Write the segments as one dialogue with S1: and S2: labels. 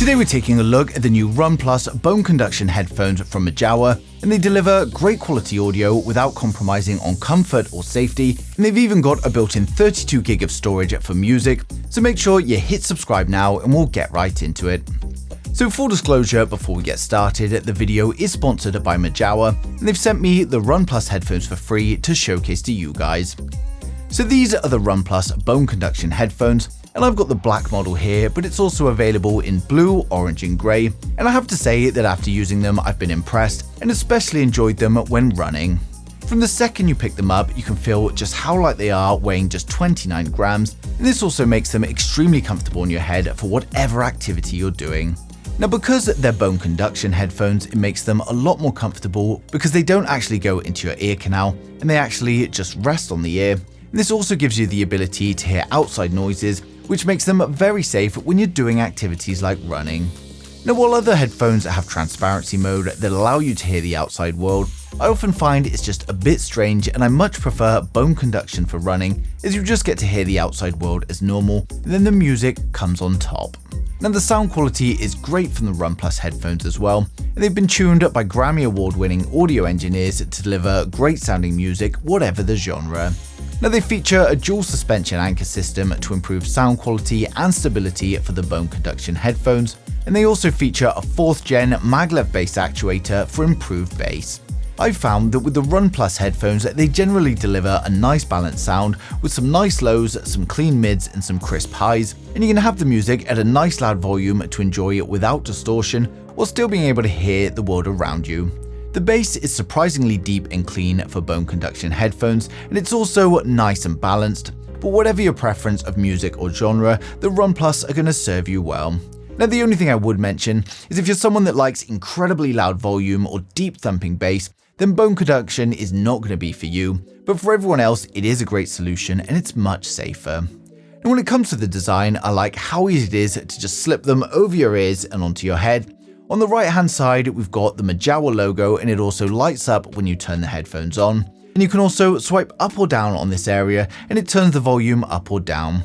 S1: Today we're taking a look at the new Run Plus Bone Conduction headphones from Mojawa, and they deliver great quality audio without compromising on comfort or safety, and they've even got a built-in 32 gig of storage for music, so make sure you hit subscribe now and we'll get right into it. So full disclosure before we get started, the video is sponsored by Mojawa, and they've sent me the Run Plus headphones for free to showcase to you guys. So these are the Run Plus Bone Conduction headphones, and I've got the black model here, but it's also available in blue, orange and grey, and I have to say that after using them I've been impressed and especially enjoyed them when running. From the second you pick them up, you can feel just how light they are, weighing just 29 grams, and this also makes them extremely comfortable on your head for whatever activity you're doing. Now, because they're bone conduction headphones, it makes them a lot more comfortable because they don't actually go into your ear canal and they actually just rest on the ear. And this also gives you the ability to hear outside noises, which makes them very safe when you're doing activities like running. Now, while other headphones have transparency mode that allow you to hear the outside world, I often find it's just a bit strange, and I much prefer bone conduction for running, as you just get to hear the outside world as normal, and then the music comes on top. Now, the sound quality is great from the Run Plus headphones as well, and they've been tuned by Grammy Award-winning audio engineers to deliver great sounding music, whatever the genre. Now, they feature a dual suspension anchor system to improve sound quality and stability for the bone conduction headphones, and they also feature a 4th gen maglev bass actuator for improved bass. I've found that with the Run Plus headphones, they generally deliver a nice balanced sound with some nice lows, some clean mids and some crisp highs, and you can have the music at a nice loud volume to enjoy it without distortion while still being able to hear the world around you. The bass is surprisingly deep and clean for bone conduction headphones, and it's also nice and balanced, but whatever your preference of music or genre, the Run Plus are going to serve you well. Now, the only thing I would mention is if you're someone that likes incredibly loud volume or deep thumping bass, then bone conduction is not going to be for you, but for everyone else it is a great solution and it's much safer. And when it comes to the design, I like how easy it is to just slip them over your ears and onto your head. On the right hand side, we've got the Mojawa logo, and it also lights up when you turn the headphones on. And you can also swipe up or down on this area and it turns the volume up or down.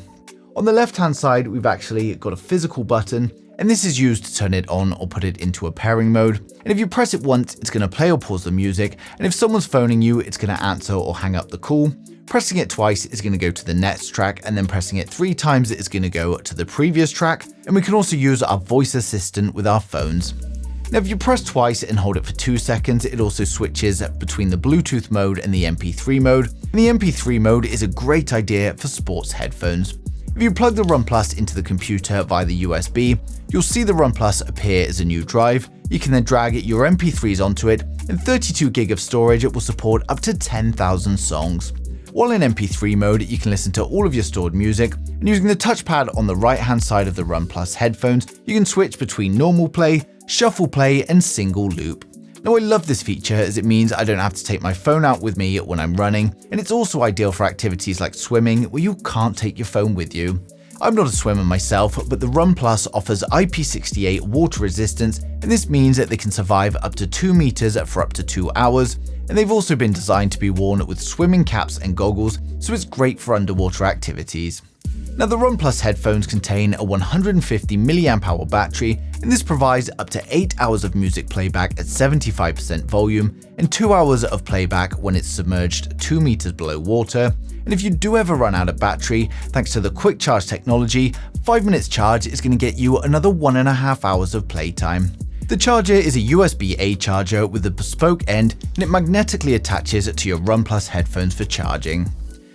S1: On the left hand side, we've actually got a physical button, and this is used to turn it on or put it into a pairing mode. And if you press it once, it's going to play or pause the music, and if someone's phoning you, it's going to answer or hang up the call. Pressing it twice is going to go to the next track, and then pressing it 3 times is going to go to the previous track. And we can also use our voice assistant with our phones. Now, if you press twice and hold it for 2 seconds, it also switches between the Bluetooth mode and the MP3 mode. And the MP3 mode is a great idea for sports headphones. If you plug the Run Plus into the computer via the USB, you'll see the Run Plus appear as a new drive. You can then drag your MP3s onto it, and 32 gig of storage will support up to 10,000 songs. While in MP3 mode, you can listen to all of your stored music, and using the touchpad on the right hand side of the Run Plus headphones, you can switch between normal play, shuffle play and single loop. Now, I love this feature as it means I don't have to take my phone out with me when I'm running, and it's also ideal for activities like swimming where you can't take your phone with you. I'm not a swimmer myself, but the Run Plus offers IP68 water resistance, and this means that they can survive up to 2 meters for up to 2 hours, and they've also been designed to be worn with swimming caps and goggles, so it's great for underwater activities. Now, the Run Plus headphones contain a 150 mAh battery, and this provides up to 8 hours of music playback at 75% volume and 2 hours of playback when it's submerged 2 meters below water. And if you do ever run out of battery, thanks to the quick charge technology, 5 minutes charge is going to get you another 1.5 hours of playtime. The charger is a USB-A charger with a bespoke end, and it magnetically attaches to your Run Plus headphones for charging.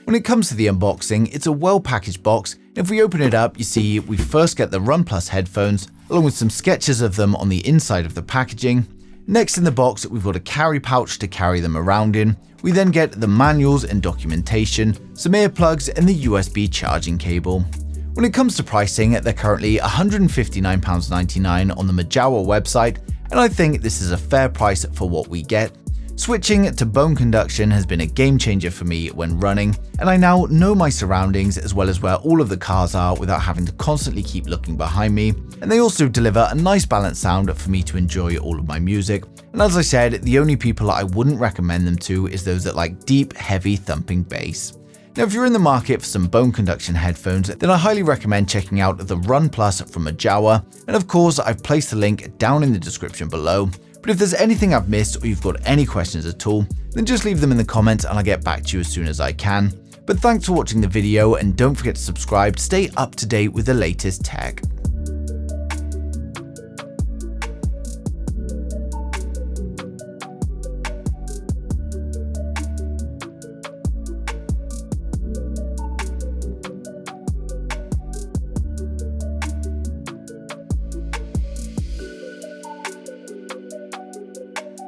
S1: When it comes to the unboxing, it's a well-packaged box. If we open it up, you see we first get the Run Plus headphones, along with some sketches of them on the inside of the packaging. Next in the box, we've got a carry pouch to carry them around in. We then get the manuals and documentation, some earplugs and the USB charging cable. When it comes to pricing, they're currently £159.99 on the Mojawa website, and I think this is a fair price for what we get. Switching to bone conduction has been a game changer for me when running, and I now know my surroundings as well as where all of the cars are without having to constantly keep looking behind me, and they also deliver a nice balanced sound for me to enjoy all of my music. And as I said, the only people I wouldn't recommend them to is those that like deep, heavy thumping bass. Now, if you're in the market for some bone conduction headphones, then I highly recommend checking out the Run Plus from Mojawa, and of course I've placed a link down in the description below. But if there's anything I've missed or you've got any questions at all, then just leave them in the comments and I'll get back to you as soon as I can. But thanks for watching the video, and don't forget to subscribe to stay up to date with the latest tech.